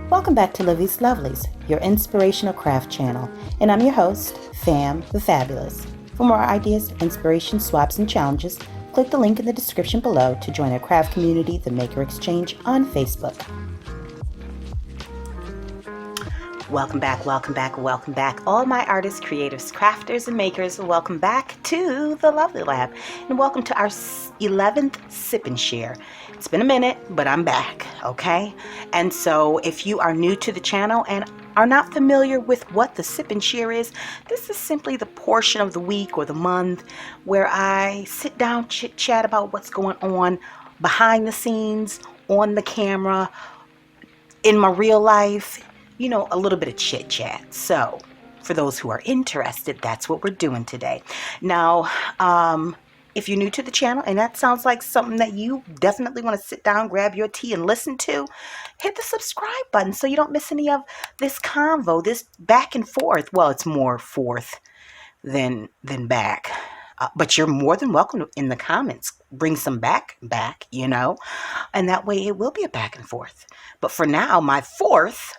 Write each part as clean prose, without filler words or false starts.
Welcome back to Livie's Lovelies, your inspirational craft channel, and I'm your host, Fam the Fabulous. For more ideas, inspiration, swaps, and challenges, click the link in the description below to join our craft community, the Maker Exchange, on Facebook. Welcome back, welcome back, welcome back. All my artists, creatives, crafters, and makers, welcome back to the Lovely Lab. And welcome to our 11th Sip and Share. It's been a minute, but I'm back, okay? And so if you are new to the channel and are not familiar with what the Sip and Share is, this is simply the portion of the week or the month where I sit down, chit-chat about what's going on behind the scenes, on the camera, in my real life, you know, a little bit of chit chat. So for those who are interested, that's what we're doing today. Now, if you're new to the channel and that sounds like something that you definitely want to sit down, grab your tea and listen to, hit the subscribe button so you don't miss any of this convo, this back and forth. Well, it's more forth than back. But you're more than welcome in the comments. Bring some back, you know, and that way it will be a back and forth. But for now, my fourth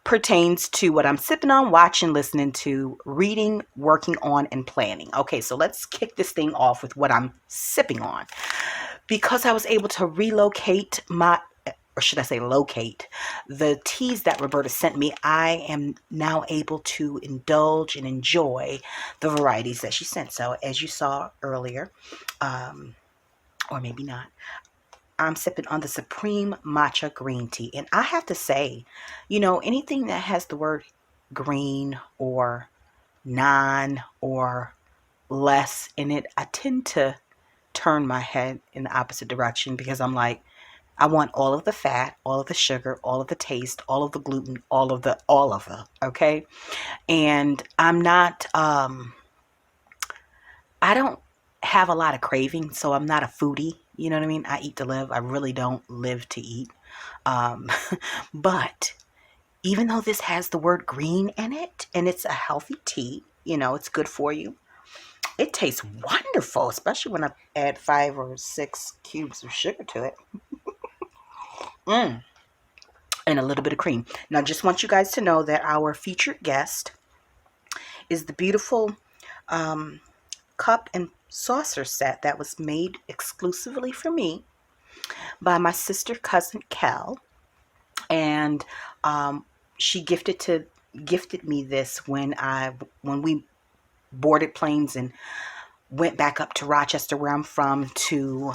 pertains to what I'm sipping on, watching, listening to, reading, working on, and planning. Okay, so let's kick this thing off with what I'm sipping on. Because I was able to relocate or should I say locate, the teas that Roberta sent me, I am now able to indulge and enjoy the varieties that she sent. So as you saw earlier, or maybe not, I'm sipping on the Supreme Matcha Green Tea. And I have to say, you know, anything that has the word green or non or less in it, I tend to turn my head in the opposite direction because I'm like, I want all of the fat, all of the sugar, all of the taste, all of the gluten, all of the, okay? And I'm not, I don't have a lot of craving, so I'm not a foodie. You know what I mean? I eat to live. I really don't live to eat. But even though this has the word green in it, and it's a healthy tea, you know, it's good for you. It tastes wonderful, especially when I add 5 or 6 cubes of sugar to it. and a little bit of cream. Now, I just want you guys to know that our featured guest is the beautiful cup and saucer set that was made exclusively for me by my sister cousin Cal, and she gifted me this when we boarded planes and went back up to Rochester, where I'm from, to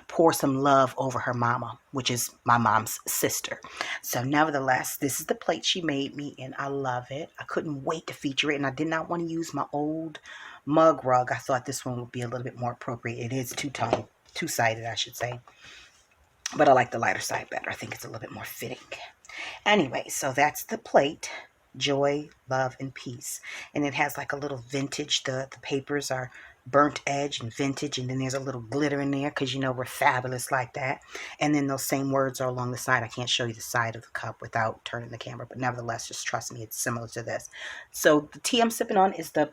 pour some love over her mama, which is my mom's sister. So nevertheless, this is the plate she made me, and I love it. I couldn't wait to feature it, and I did not want to use my old mug rug. I thought this one would be a little bit more appropriate. It is two-sided, I should say, but I like the lighter side better. I think it's a little bit more fitting. Anyway, so that's the plate. Joy, love, and peace. And it has like a little vintage. The papers are burnt edge and vintage, and then there's a little glitter in there because, you know, we're fabulous like that. And then those same words are along the side. I can't show you the side of the cup without turning the camera, but nevertheless, just trust me, it's similar to this. So the tea I'm sipping on is the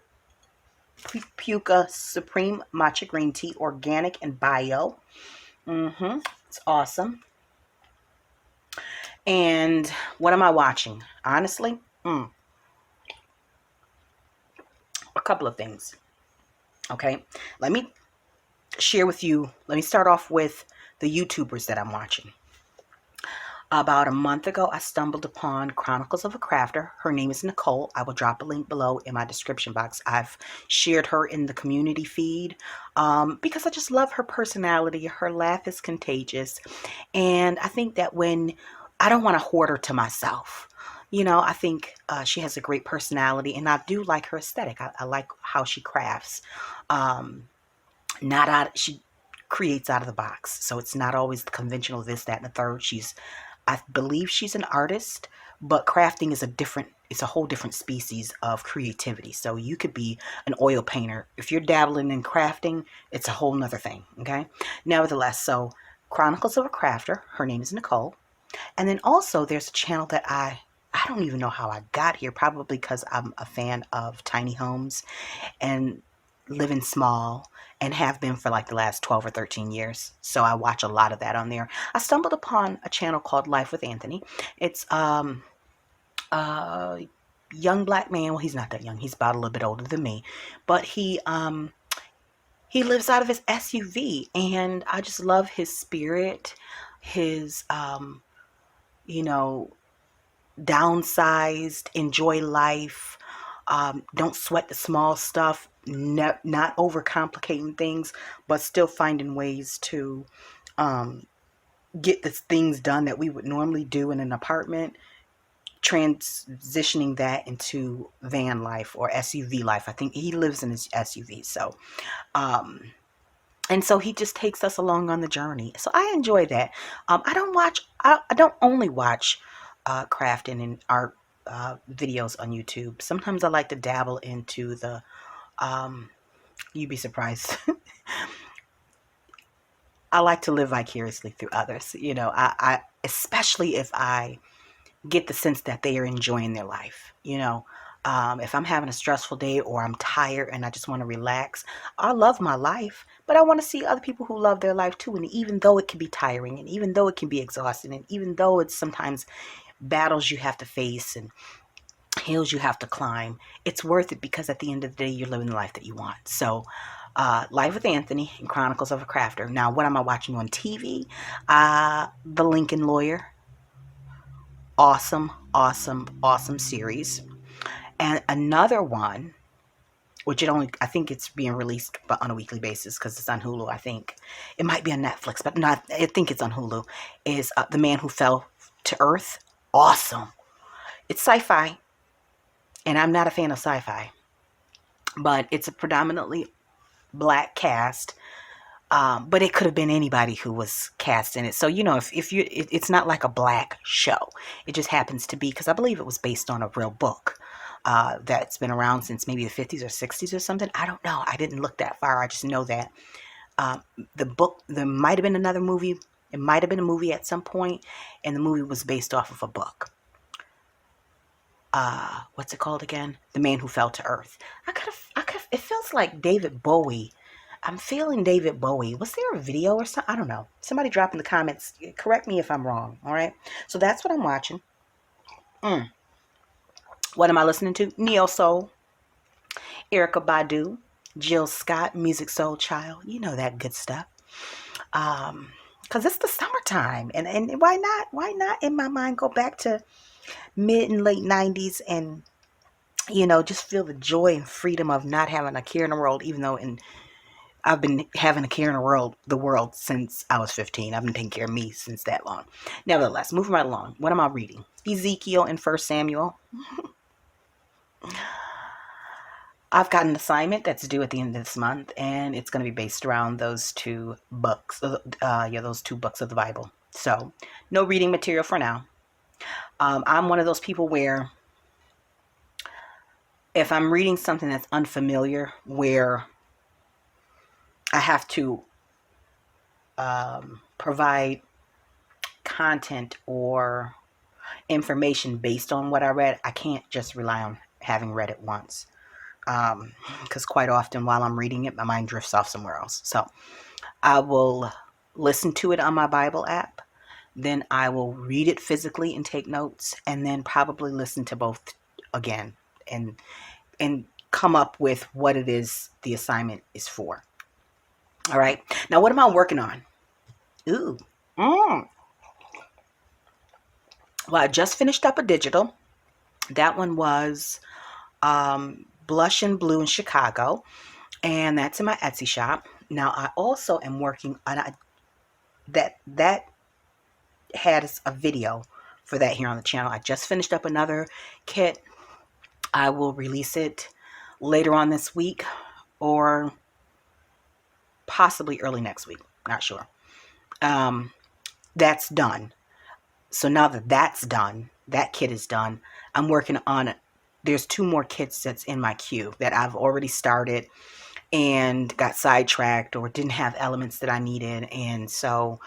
Puka Supreme Matcha Green Tea, organic and bio. It's awesome. And what am I watching? Honestly, a couple of things. Okay, let me share with you. Let me start off with the YouTubers that I'm watching. About a month ago, I stumbled upon Chronicles of a Crafter. Her name is Nicole. I will drop a link below in my description box. I've shared her in the community feed because I just love her personality. Her laugh is contagious. And I think that when I don't want to hoard her to myself, you know, I think she has a great personality, and I do like her aesthetic. I like how she crafts. She creates out of the box. So it's not always the conventional this, that, and the third. I believe she's an artist, but crafting is it's a whole different species of creativity. So you could be an oil painter. If you're dabbling in crafting, it's a whole nother thing, okay? Nevertheless, so Chronicles of a Crafter, her name is Nicole. And then also there's a channel that I don't even know how I got here, probably because I'm a fan of tiny homes and living small, and have been for like the last 12 or 13 years. So I watch a lot of that on there. I stumbled upon a channel called Life with Anthony. It's a young black man. Well, he's not that young. He's about a little bit older than me, but he lives out of his SUV, and I just love his spirit, his downsized, enjoy life, don't sweat the small stuff, not overcomplicating things, but still finding ways to get the things done that we would normally do in an apartment, transitioning that into van life or SUV life. I think he lives in his SUV. So and so he just takes us along on the journey. So I enjoy that. I don't only watch crafting and art videos on YouTube. Sometimes I like to dabble into the you'd be surprised. I like to live vicariously through others. You know, I especially if I get the sense that they are enjoying their life. You know, if I'm having a stressful day or I'm tired and I just want to relax, I love my life, but I want to see other people who love their life too. And even though it can be tiring, and even though it can be exhausting, and even though it's sometimes battles you have to face and hills you have to climb, it's worth it, because at the end of the day, you're living the life that you want. So Life with Anthony and Chronicles of a Crafter. Now, what am I watching on TV? The Lincoln Lawyer. Awesome, awesome, awesome series. And another one, which I think it's being released on a weekly basis because it's on Hulu. I think it might be on Netflix, but not. I think it's on Hulu. Is The Man Who Fell to Earth. Awesome. It's sci-fi, and I'm not a fan of sci-fi, but it's a predominantly black cast. But it could have been anybody who was cast in it. So, you know, it's not like a black show. It just happens to be, because I believe it was based on a real book that's been around since maybe the 50s or 60s or something. I don't know. I didn't look that far. I just know that the book, there might have been another movie. It might have been a movie at some point, and the movie was based off of a book. What's it called again? The Man Who Fell to Earth. It feels like David Bowie. I'm feeling David Bowie. Was there a video or something? I don't know. Somebody drop in the comments. Correct me if I'm wrong. All right. So that's what I'm watching. What am I listening to? Neo Soul, Erica Badu, Jill Scott, Music Soul Child. You know that good stuff. Because it's the summertime. And why not in my mind go back to mid and late 90s and, just feel the joy and freedom of not having a care in the world, even though I've been having a care in the world since I was 15. I've been taking care of me since that long. Nevertheless, moving right along. What am I reading? Ezekiel and 1 Samuel. I've got an assignment that's due at the end of this month, and it's going to be based around those two books. Those two books of the Bible. So, no reading material for now. I'm one of those people where if I'm reading something that's unfamiliar, where I have to provide content or information based on what I read, I can't just rely on having read it once. Because quite often while I'm reading it, my mind drifts off somewhere else. So I will listen to it on my Bible app. Then I will read it physically and take notes, and then probably listen to both again and come up with what it is the assignment is for. All right. Now, what am I working on? Ooh. Well, I just finished up a digital. That one was Blush and Blue in Chicago, and that's in my Etsy shop. Now, I also am working on that had a video for that here on the channel. I just finished up another kit. I will release it later on this week or possibly early next week. Not sure. That's done. So now that that's done, that kit is done, I'm working on it. There's 2 more kits that's in my queue that I've already started and got sidetracked or didn't have elements that I needed. And so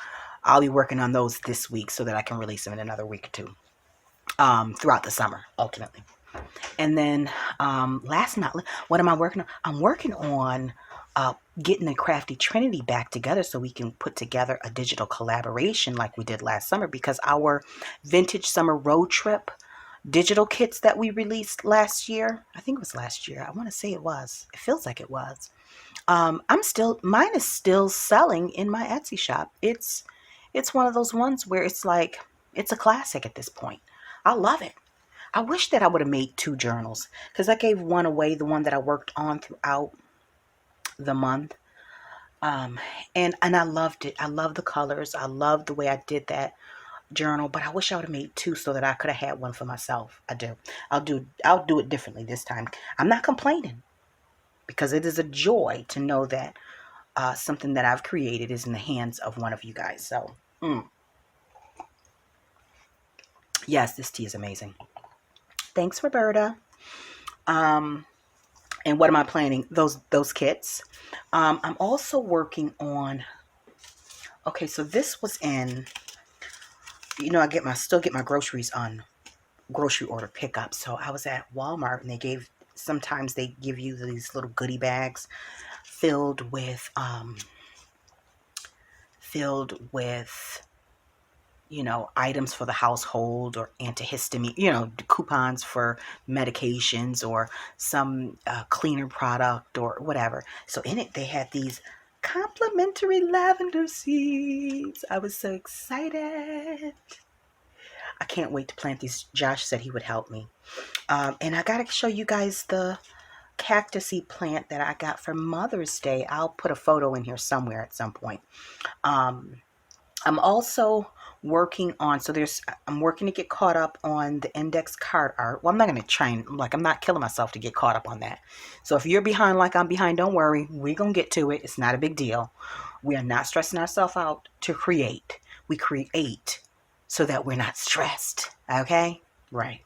I'll be working on those this week so that I can release them in another week or 2 throughout the summer, ultimately. And then what am I working on? I'm working on getting the Crafty Trinity back together so we can put together a digital collaboration like we did last summer, because our vintage summer road trip digital kits that we released last year, I think it was last year. I want to say it was. It feels like it was. Mine is still selling in my Etsy shop. It's one of those ones where it's like, it's a classic at this point. I love it. I wish that I would have made 2 journals, because I gave one away, the one that I worked on throughout the month. And I loved it. I love the colors. I love the way I did that journal, but I wish I would have made 2 so that I could have had one for myself. I do. I'll do it differently this time. I'm not complaining, because it is a joy to know that something that I've created is in the hands of one of you guys. So, yes, this tea is amazing. Thanks, Roberta. And what am I planning? Those kits. I'm also working on. Okay, so this was in. I still get my groceries on grocery order pickup. So I was at Walmart, and sometimes they give you these little goodie bags filled with items for the household, or antihistamine, coupons for medications, or some cleaner product or whatever. So in it, they had these complimentary lavender seeds. I was so excited. I can't wait to plant these. Josh said he would help me. And I got to show you guys the cactusy plant that I got for Mother's Day. I'll put a photo in here somewhere at some point. I'm also working on, I'm working to get caught up on the index card art. Well, I'm not going to try I'm not killing myself to get caught up on that. So if you're behind like I'm behind, don't worry. We're going to get to it. It's not a big deal. We are not stressing ourselves out to create. We create so that we're not stressed. Okay? Right.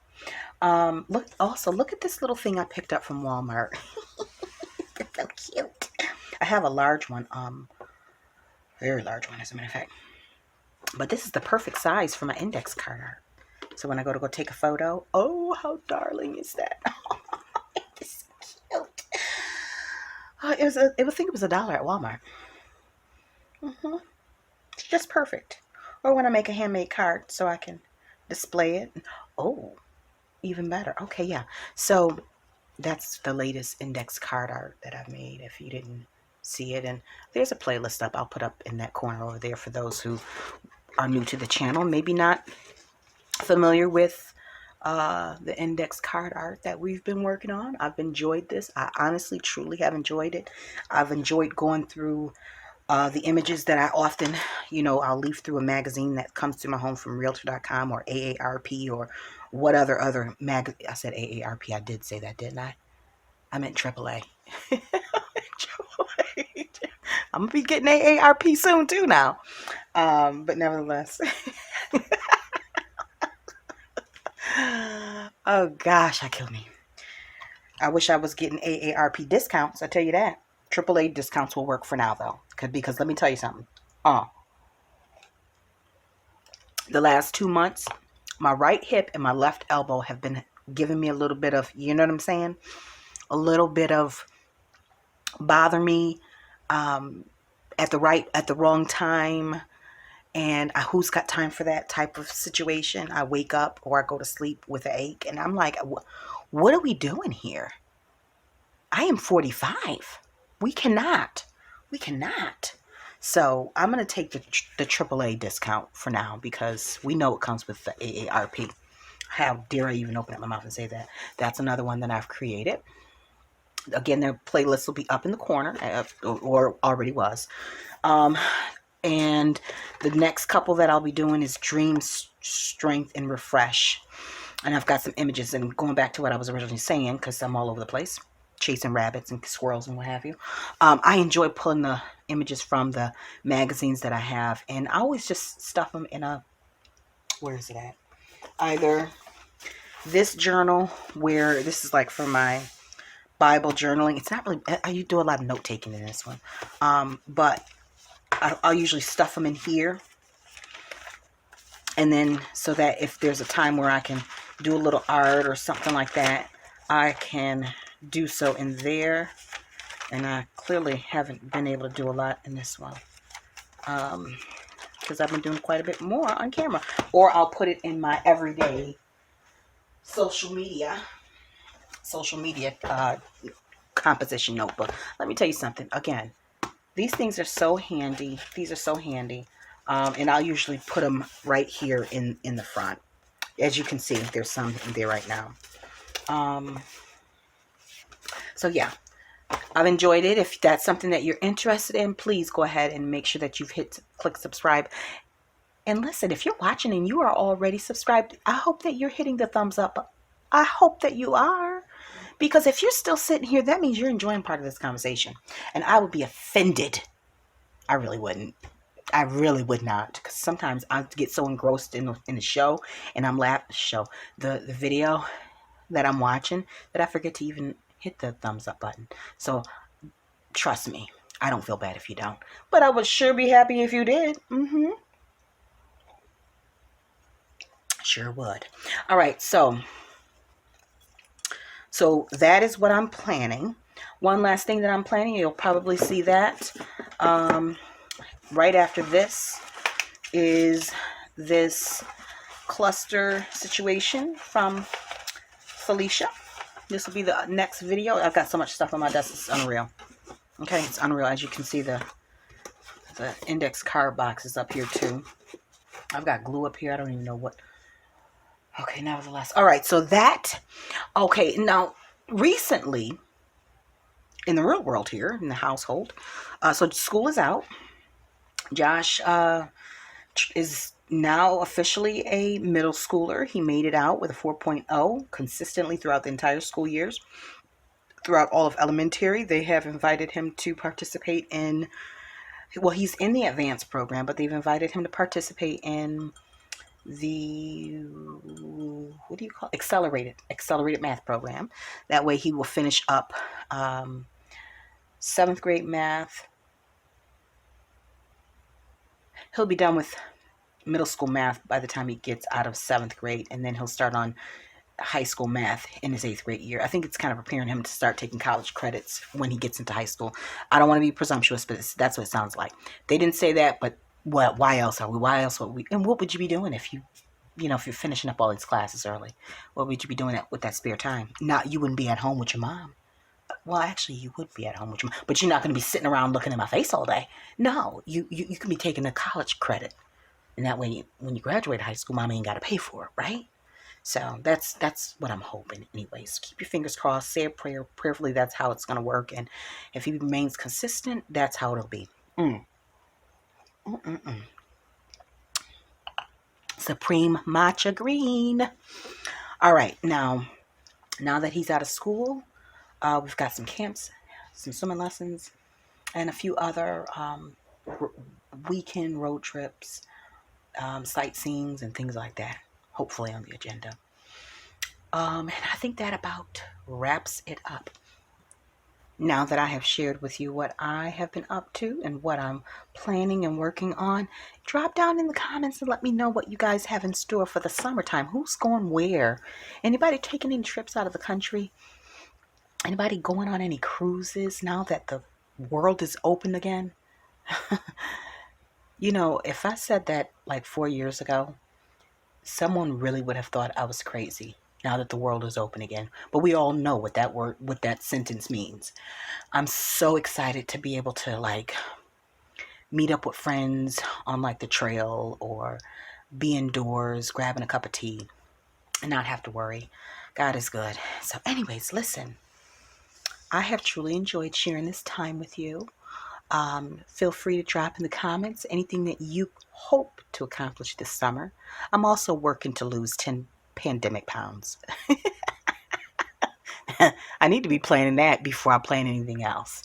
Look at this little thing I picked up from Walmart. It's so cute. I have a large one, very large one, as a matter of fact. But this is the perfect size for my index card art. So when I go take a photo, oh, how darling is that? It's cute. I think it was $1 at Walmart. hmm It's just perfect. Or when I make a handmade card so I can display it. Oh, even better. Okay, yeah. So that's the latest index card art that I've made. If you didn't see it, and there's a playlist up. I'll put up in that corner over there for those who are new to the channel, maybe not familiar with the index card art that we've been working on. I've enjoyed this. I honestly, truly have enjoyed it. I've enjoyed going through the images that I often, I'll leaf through a magazine that comes to my home from Realtor.com or AARP or what other I said AARP. I did say that, didn't I? I meant AAA. I'm gonna be getting AARP soon too now. But nevertheless. Oh gosh, I killed me. I wish I was getting AARP discounts. I tell you that. AAA discounts will work for now though, because let me tell you something. The last 2 months, my right hip and my left elbow have been giving me a little bit of, you know what I'm saying? A little bit of bother me at the wrong time. And who's got time for that type of situation? I wake up or I go to sleep with an ache, and I'm like, what are we doing here? I am 45. We cannot. We cannot. So I'm going to take the AAA discount for now because we know it comes with the AARP. How dare I even open up my mouth and say that? That's another one that I've created. Again, their playlist will be up in the corner, or already was. And the next couple that I'll be doing is Dream, Strength, and Refresh. And I've got some images, and going back to what I was originally saying, because I'm all over the place, chasing rabbits and squirrels and what have you. I enjoy pulling the images from the magazines that I have, and I always just stuff them in a, where is it at? Either this journal, where this is like for my Bible journaling. It's not really, I do a lot of note taking in this one, but I'll usually stuff them in here. And then so that if there's a time where I can do a little art or something like that, I can do so in there. And I clearly haven't been able to do a lot in this one, because I've been doing quite a bit more on camera. Or I'll put it in my everyday social media composition notebook. Let me tell you something. Again, these things are so handy. These are so handy. And I'll usually put them right here in the front. As you can see, there's some in there right now. So yeah, I've enjoyed it. If that's something that you're interested in, please go ahead and make sure that you've click subscribe. And listen, if you're watching and you are already subscribed, I hope that you're hitting the thumbs up. I hope that you are. Because if you're still sitting here, that means you're enjoying part of this conversation. And I would be offended. I really wouldn't. I really would not. Because sometimes I get so engrossed in the show, and I'm the video that I'm watching, that I forget to even hit the thumbs up button. So trust me, I don't feel bad if you don't. But I would sure be happy if you did. Sure would. All right, so that is what I'm planning. One last thing that I'm planning, you'll probably see that right after this, is this cluster situation from Felicia. This will be the next video. I've got so much stuff on my desk, it's unreal. Okay, it's unreal. As you can see, the index card box is up here too. I've got glue up here. I don't even know what. Okay, nevertheless. All right, so that. Okay, now recently, in the real world here, in the household, so school is out. Josh is now officially a middle schooler. He made it out with a 4.0 consistently throughout the entire school years. Throughout all of elementary, they have invited him to participate in, well, he's in the advanced program, but they've invited him to participate in the, what do you call it? Accelerated math program. That way he will finish up 7th grade math. He'll be done with middle school math by the time he gets out of 7th grade, and then he'll start on high school math in his 8th grade year. I think it's kind of preparing him to start taking college credits when he gets into high school. I don't want to be presumptuous, but that's what it sounds like. They didn't say that, but what? Why else are we? Why else would we? And what would you be doing if if you're finishing up all these classes early? What would you be doing with that spare time? Not, you wouldn't be at home with your mom. Well, actually, you would be at home with your mom, but you're not going to be sitting around looking at my face all day. No, you can be taking a college credit, and that way, when you graduate high school, mom ain't got to pay for it, right? So that's what I'm hoping. Anyways, keep your fingers crossed. Say a prayer. Prayerfully, that's how it's going to work. And if he remains consistent, that's how it'll be. Supreme matcha green. All right, now that he's out of school, we've got some camps, some swimming lessons, and a few other weekend road trips, sightseeing, and things like that. Hopefully on the agenda. And I think that about wraps it up. Now that I have shared with you what I have been up to and what I'm planning and working on, drop down in the comments and let me know what you guys have in store for the summertime. Who's going where? Anybody taking any trips out of the country? Anybody going on any cruises now that the world is open again? If I said that like 4 years ago, someone really would have thought I was crazy now that the world is open again. But we all know what that sentence means. I'm so excited to be able to meet up with friends on the trail or be indoors grabbing a cup of tea and not have to worry. God is good. So anyways, listen, I have truly enjoyed sharing this time with you. Feel free to drop in the comments anything that you hope to accomplish this summer. I'm also working to lose 10 pandemic pounds. I need to be planning that before I plan anything else.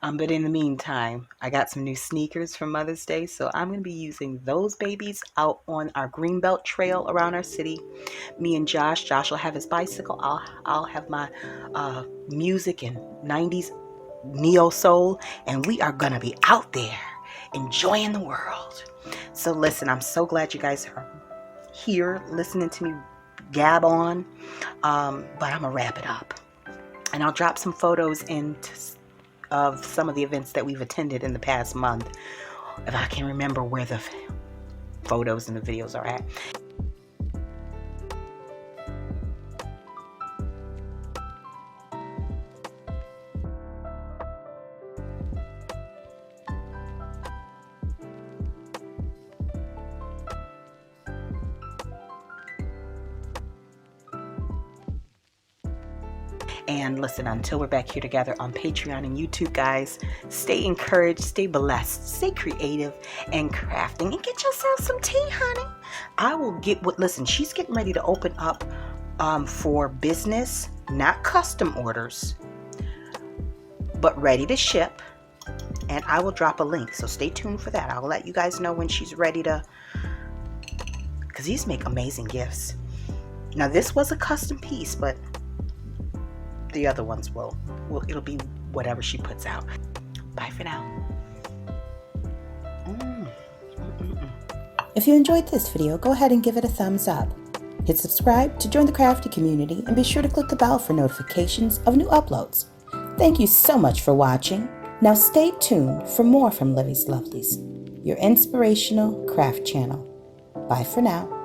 But in the meantime, I got some new sneakers for Mother's Day, so I'm going to be using those babies out on our Greenbelt Trail around our city. Me and Josh will have his bicycle. I'll have my music and 90s neo soul, and we are gonna be out there enjoying the world. So listen, I'm so glad you guys are here listening to me gab on, but I'm gonna wrap it up, and I'll drop some photos of some of the events that we've attended in the past month, if I can remember where the photos and the videos are at. And listen, until we're back here together on Patreon and YouTube, guys, stay encouraged, stay blessed, stay creative and crafting, and get yourself some tea, honey. I will listen, she's getting ready to open up for business, not custom orders, but ready to ship. And I will drop a link, so stay tuned for that. I'll let you guys know when she's ready to, because these make amazing gifts. Now, this was a custom piece, but the other ones it'll be whatever she puts out. Bye for now. If you enjoyed this video, go ahead and give it a thumbs up. Hit subscribe to join the crafty community, and be sure to click the bell for notifications of new uploads. Thank you so much for watching. Now stay tuned for more from Livie's Lovelies, your inspirational craft channel. Bye for now.